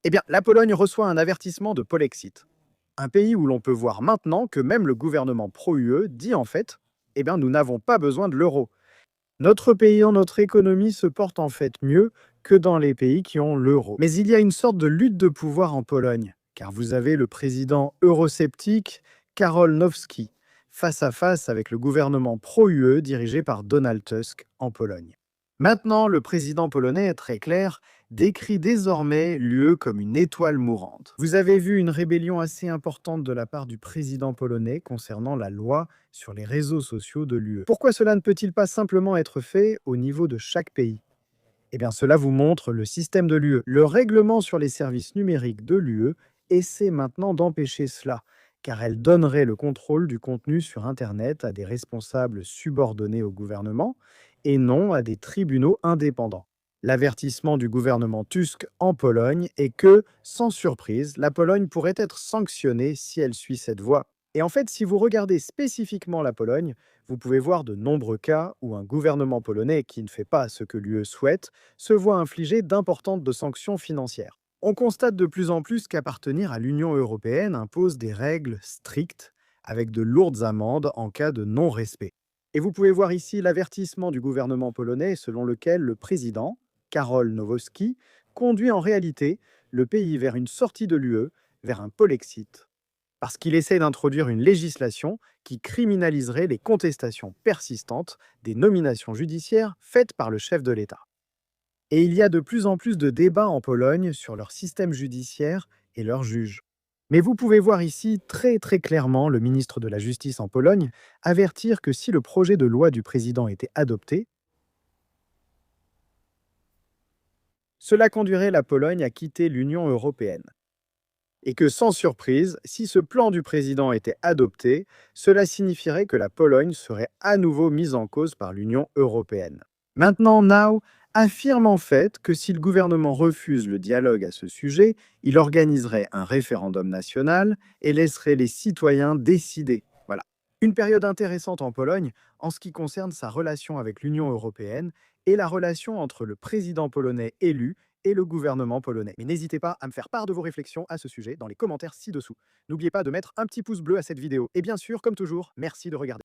Eh bien, la Pologne reçoit un avertissement de Polexit, un pays où l'on peut voir maintenant que même le gouvernement pro-UE dit en fait, eh bien, nous n'avons pas besoin de l'euro. Notre pays, notre économie se porte en fait mieux que dans les pays qui ont l'euro. Mais il y a une sorte de lutte de pouvoir en Pologne, car vous avez le président eurosceptique Karol Nawrocki face à face avec le gouvernement pro-UE dirigé par Donald Tusk en Pologne. Maintenant, le président polonais est très clair, décrit désormais l'UE comme une étoile mourante. Vous avez vu une rébellion assez importante de la part du président polonais concernant la loi sur les réseaux sociaux de l'UE. Pourquoi cela ne peut-il pas simplement être fait au niveau de chaque pays? Eh bien, cela vous montre le système de l'UE. Le règlement sur les services numériques de l'UE essaie maintenant d'empêcher cela, car elle donnerait le contrôle du contenu sur Internet à des responsables subordonnés au gouvernement et non à des tribunaux indépendants. L'avertissement du gouvernement Tusk en Pologne est que, sans surprise, la Pologne pourrait être sanctionnée si elle suit cette voie. Et en fait, si vous regardez spécifiquement la Pologne, vous pouvez voir de nombreux cas où un gouvernement polonais qui ne fait pas ce que l'UE souhaite se voit infliger d'importantes sanctions financières. On constate de plus en plus qu'appartenir à l'Union européenne impose des règles strictes avec de lourdes amendes en cas de non-respect. Et vous pouvez voir ici l'avertissement du gouvernement polonais selon lequel le président, Karol Nawrocki, conduit en réalité le pays vers une sortie de l'UE, vers un Polexit, parce qu'il essaie d'introduire une législation qui criminaliserait les contestations persistantes des nominations judiciaires faites par le chef de l'État. Et il y a de plus en plus de débats en Pologne sur leur système judiciaire et leurs juges. Mais vous pouvez voir ici très clairement le ministre de la Justice en Pologne avertir que si le projet de loi du président était adopté, cela conduirait la Pologne à quitter l'Union européenne. Et que sans surprise, si ce plan du président était adopté, cela signifierait que la Pologne serait à nouveau mise en cause par l'Union européenne. Maintenant, Now affirme en fait que si le gouvernement refuse le dialogue à ce sujet, il organiserait un référendum national et laisserait les citoyens décider. Voilà. Une période intéressante en Pologne en ce qui concerne sa relation avec l'Union européenne et la relation entre le président polonais élu et le gouvernement polonais. Mais n'hésitez pas à me faire part de vos réflexions à ce sujet dans les commentaires ci-dessous. N'oubliez pas de mettre un petit pouce bleu à cette vidéo. Et bien sûr, comme toujours, merci de regarder.